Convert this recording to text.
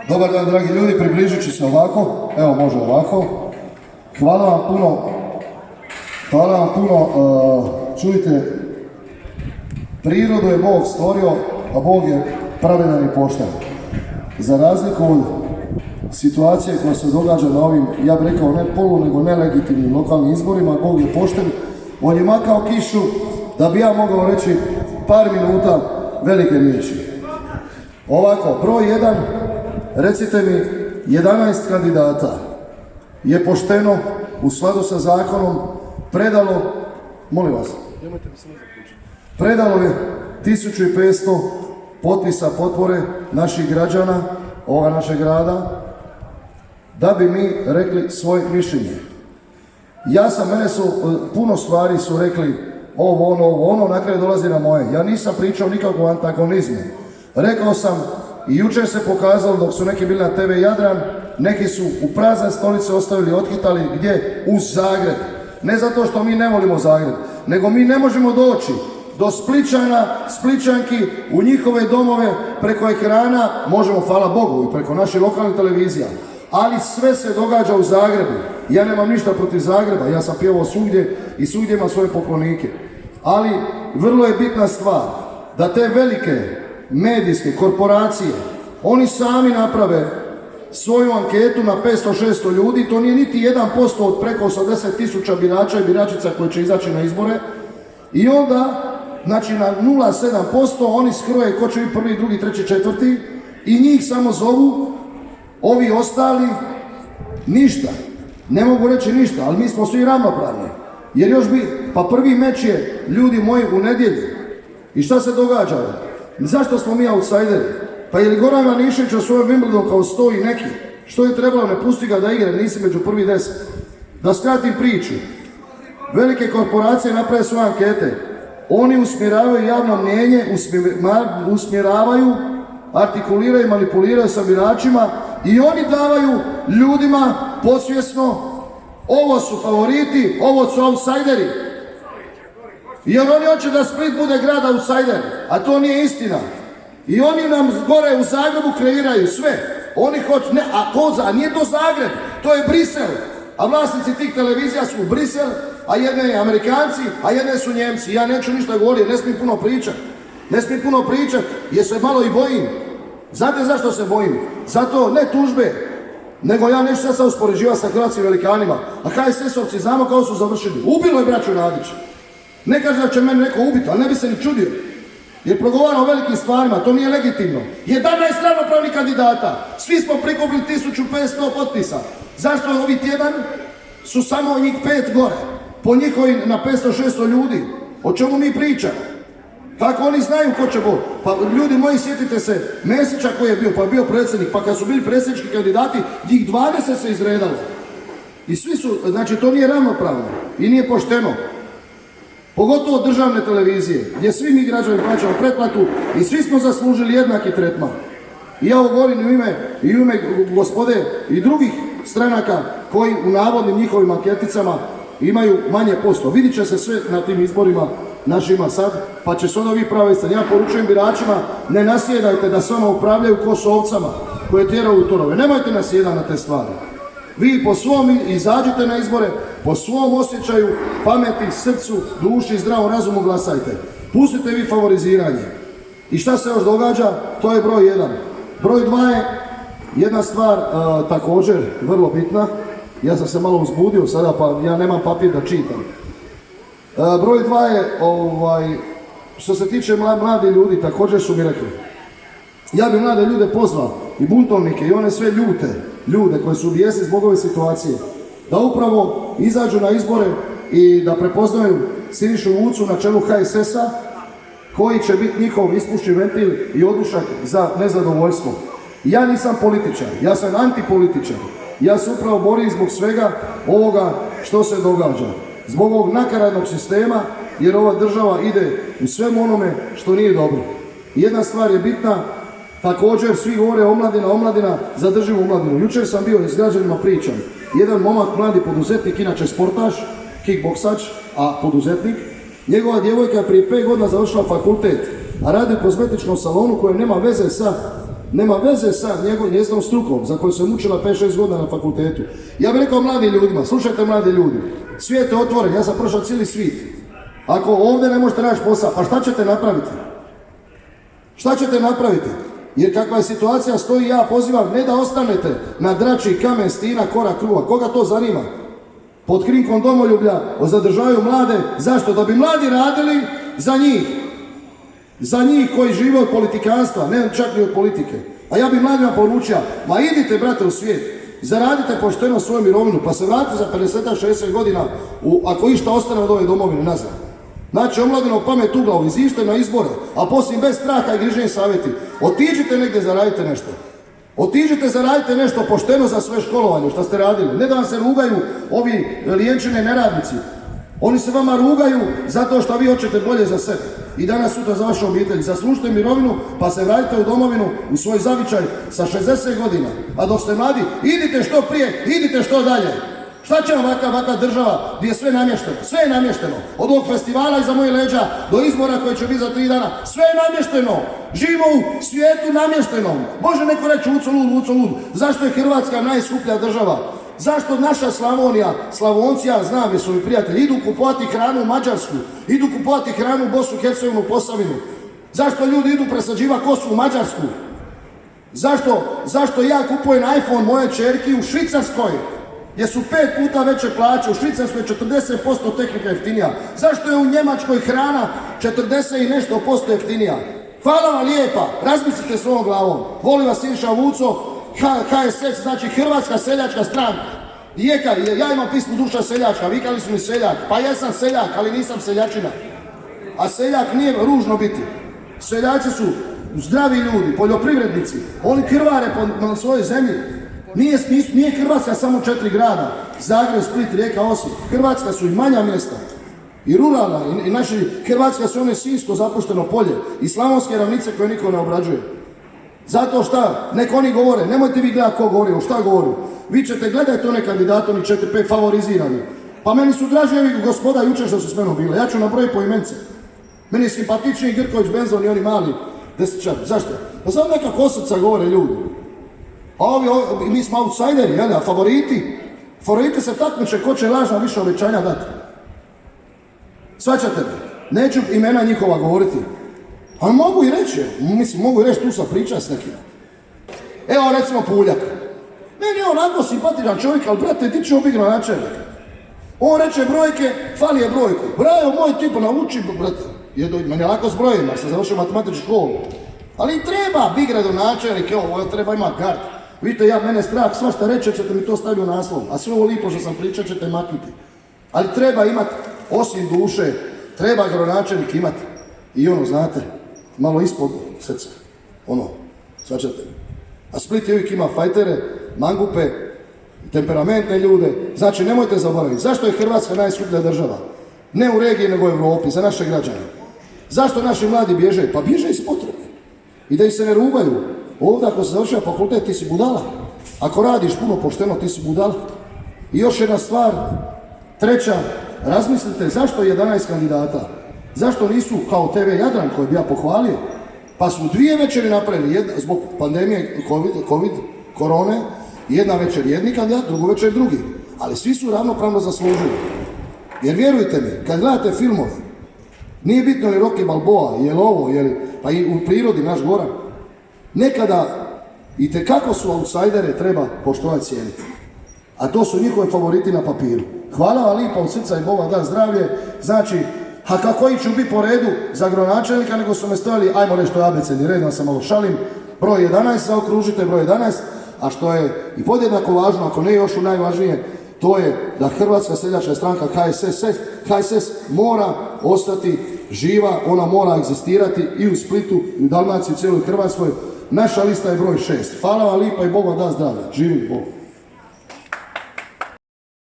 Dobar dan, dragi ljudi, približit ću se ovako, evo može ovako. Hvala vam puno, čujte, prirodu je Bog stvorio, a Bog je pravedan i pošten. Za razliku od situacije koja se događa na ovim, ja bih rekao, ne polu, nego nelegitimnim lokalnim izborima, Bog je pošten, on je makao kišu da bi ja mogao reći par minuta velike riječi. Ovako, broj 1, recite mi, 11 kandidata je pošteno, u skladu sa zakonom, predalo, molim vas, predalo je 1500 potpisa potpore naših građana, ovoga našeg grada, da bi mi rekli svoje mišljenje. Mene su, puno stvari su rekli, ovo, na kraju dolazi na moje. Ja nisam pričao nikakvom antagonizmu. Rekao sam, i jučer se pokazalo dok su neki bili na TV Jadran, neki su u prazne stolice ostavili, othitali, gdje? U Zagreb. Ne zato što mi ne volimo Zagreb, nego mi ne možemo doći do Splićana, Splićanki, u njihove domove, preko ekrana, možemo, hvala Bogu, i preko naših lokalnih televizija, ali sve se događa u Zagrebu. Ja nemam ništa protiv Zagreba, ja sam pjevao svugdje i svugdje imam svoje poklonike. Ali vrlo je bitna stvar da te velike medijske korporacije, oni sami naprave svoju anketu na 500-600 ljudi, to nije niti 1% od preko 80.000 birača i biračica koji će izaći na izbore, i onda, znači na 0,7% oni skroje ko će biti prvi, drugi, treći, četvrti i njih samo zovu, ovi ostali ništa. Ne mogu reći ništa, ali mi smo svi ravnopravni. Jer još bi, pa prvi meč je, ljudi moji, u nedjelju. I šta se događa? Zašto smo mi outsideri? Pa je li Goran Ivanišević u svojom Wimbledonu kao stoji neki? Što je trebalo, ne pusti ga da igra, nisi među prvi 10. Da skratim priču. Velike korporacije naprave svoje ankete. Oni usmjeravaju javno mnijenje, usmjeravaju, artikuliraju, manipuliraju sa biračima i oni davaju ljudima podsvjesno, ovo su favoriti, ovo su outsideri. Jer oni hoće da Split bude grad outsider, a to nije istina. I oni nam gore u Zagrebu kreiraju sve. Oni hoće, ne, a nije to Zagreb, to je Brisel. A vlasnici tih televizija su Brisel, a jedne je Amerikanci, a jedne su Njemci. Ja neću ništa govoriti, ne smijem puno pričat, jer se malo i bojim. Znate zašto se bojim? Zato ne tužbe, nego ja neću sad uspoređivati sa hrvatskim velikanima. A HSS-ovci znamo kako su završili. Ubilo je braću Radić. Ne kaže da će mene neko ubiti, ali ne bi se ni čudio. Jer progovara o velikim stvarima, to nije legitimno. 11 ravnopravnih kandidata, svi smo prikupili 1500 potpisa. Zašto ovi tjedan su samo njih 5 gore? Po njihovim na 500-600 ljudi. O čemu mi pričamo? Tako oni znaju ko će biti. Pa ljudi moji, sjetite se Mesića koji je bio, pa je bio predsjednik, pa kad su bili predsjednički kandidati, njih 20 se izredalo. I svi su, znači to nije ravnopravno i nije pošteno. Pogotovo državne televizije, gdje svi mi građani plaćamo pretplatu i svi smo zaslužili jednaki tretman. I ja ovo govorim u ime gospode i drugih stranaka koji u navodnim njihovim anketicama imaju manje posto. Vidit će se sve na tim izborima našima sad, pa će se onda vi pravi stan. Ja poručujem biračima, ne nasjedajte da s vama upravljaju ko s ovcama koje tjeraju u torove. Nemojte nasjedati na te stvari. Vi po svom izađite na izbore, po svom osjećaju, pameti, srcu, duši i zdravom razumu glasajte. Pustite vi favoriziranje. I šta se još događa? To je broj 1. Broj 2 je jedna stvar također vrlo bitna. Ja sam se malo uzbudio sada, pa ja nemam papir da čitam. Broj 2 je, što se tiče mladih ljudi, također su mi rekli. Ja bi mlade ljude pozvao, i buntovnike, i one sve ljude koji su bijesni zbog ove situacije, da upravo izađu na izbore i da prepoznaju Sinišu Vucu na čelu HSS-a, koji će biti njihov ispušni ventil i odušak za nezadovoljstvo. Ja nisam političar, ja sam antipolitičar. Ja se upravo borim zbog svega ovoga što se događa. Zbog ovog nakaradnog sistema, jer ova država ide u svemu onome što nije dobro. Jedna stvar je bitna, također svi govore omladina, zadržimo omladinu. Jučer sam bio s građanima pričam. Jedan momak, mladi poduzetnik, inače sportaš, kickboksač, a poduzetnik, njegova djevojka je prije 5 godina završila fakultet, a radi u kozmetičkom salonu koji nema veze sa nema veze sa njezinom strukom za koju se mučila 5-6 godina na fakultetu. Ja bih rekao mladim ljudima, slušajte mladi ljudi, svijet je otvoren, ja sam prošao cijeli svijet. Ako ovdje ne možete naći posao, pa šta ćete napraviti? Šta ćete napraviti? Jer kakva je situacija stoji, ja pozivam ne da ostanete na drači kamen, stina, kora, kruva. Koga to zanima? Pod krinkom domoljublja zadržavaju mlade. Zašto? Da bi mladi radili za njih. Za njih koji žive od politikanstva, ne čak ni od politike. A ja bi mladima poručio, ma idite brate u svijet, zaradite pošteno svoju mirovinu, pa se vratite za 50-60 godina, ako išta ostane od ove domovine nazad. Znači, omladino pamet u glavu, izište na izbore, a poslije bez straha i griženja savjeti. Otiđite negdje, zaradite nešto. Otiđite, zaradite nešto pošteno za sve školovanje, što ste radili. Ne da vam se rugaju ovi lijenčine neradnici. Oni se vama rugaju zato što vi hoćete bolje za sebe. I danas sutra za vašu obitelj. Zaslužite mirovinu, pa se vratite u domovinu, u svoj zavičaj sa 60 godina. A dok ste mladi, idite što prije, idite što dalje. Šta će vam ovakva država gdje je sve namješteno? Sve je namješteno. Od ovog festivala iza moje leđa do izbora koji će biti za 3 dana. Sve je namješteno. Živimo u svijetu namještenom. Može neko reći uco lud. Zašto je Hrvatska najskuplja država? Zašto naša Slavonija, Slavonci, ja znam jer su mi prijatelji, idu kupovati hranu u Mađarsku, idu kupovati hranu u Bosnu, Hercegovinu, Posavinu? Zašto ljudi idu presađivati kosu u Mađarsku? Zašto ja kupujem iPhone moje čerki u Švicarskoj? Gdje su 5 puta veće plaće, u Švicarskoj 40% tehnika jeftinija. Zašto je u Njemačkoj hrana 40 i nešto posto jeftinija? Hvala vam lijepa, razmislite svojom glavom. Voli vas Siniša Vuco, HSS, znači Hrvatska seljačka stranka. Ja imam pismu duša seljačka, vikali su mi seljak. Pa ja sam seljak, ali nisam seljačina. A seljak nije ružno biti. Seljaci su zdravi ljudi, poljoprivrednici. Oni krvare na svojoj zemlji. Nije Hrvatska samo 4 grada, Zagreb, Split, Rijeka, Osijek. Hrvatska su i manja mjesta, i ruralna, i naši Hrvatska su one sinjsko zapušteno polje, i slavonske ravnice koje niko ne obrađuje. Zato šta, nek oni govore, nemojte vi gledati ko govori, o šta govori. Vi ćete gledati one kandidate, oni 4-5 favorizirani. Pa meni su draži ovi gospoda jučer što su s menom bile, ja ću nabrojiti po imence. Meni je simpatičniji Grković, Benzon i oni mali desničari. Zašto? Pa samo neka Kosovca govore ljudi. A mi smo outsideri, jel, a favoriti se takmiče ko će lažna više obećanja dati. Svaćate me, neću imena njihova govoriti, ali mogu i reći, mogu i reći, tu sam pričao s nekim. Evo recimo Puljak. Meni je onako simpatičan čovjek, ali brate, ti će obi gradonačelnik. On reče brojke, fali je brojku. Brajo, moj tip nauči, brate, meni je lako s brojima, sam završio matematičku školu. Ali treba biti gradonačelnik, evo, treba imati gard. Vidite, mene strah, svašta reče, ćete mi to staviti u naslov, a sve ovo lipo što sam pričao ćete maknuti. Ali treba imati, osim duše, treba gradonačelnik imati i znate, malo ispod srca, svačate. A Split uvijek ima fajtere, mangupe, temperamentne ljude, znači nemojte zaboraviti, zašto je Hrvatska najskuplja država? Ne u regiji, nego u Europi, za naše građane. Zašto naši mladi bježe? Pa bježe iz potrebe. I da ih se ne rugaju. Ovdje ako se završava fakultet, ti si budala. Ako radiš puno pošteno, ti si budala. I još jedna stvar, treća, razmislite zašto je 11 kandidata. Zašto nisu kao TV Jadran koji bi ja pohvalio, pa su 2 večeri napravili, zbog pandemije korone, jedna večer jedni kandidat, drugu večer drugi. Ali svi su ravnopravno zaslužili. Jer vjerujte mi, kad gledate filmove, nije bitno li Rocky Balboa, je li ovo, pa i u prirodi naš Goran, nekada itekako su outsidere treba poštovati cijeniti. A to su njihovi favoriti na papiru. Hvala vam lipa od srca i Boga da zdravlje. Znači, a kako ću biti po redu za gradonačelnika, nego su me stavili, ajmo reći to je abecedni red, da se malo šalim, broj 11, zaokružite broj 11, a što je i podjednako važno, ako ne još najvažnije, to je da Hrvatska seljačka stranka HSS mora ostati živa, ona mora egzistirati i u Splitu, i u Dalmaciji, i u cijeloj Hrvatskoj. Naša lista je broj 6. Hvala vam lipa i Boga da zdravlja. Živim Bog.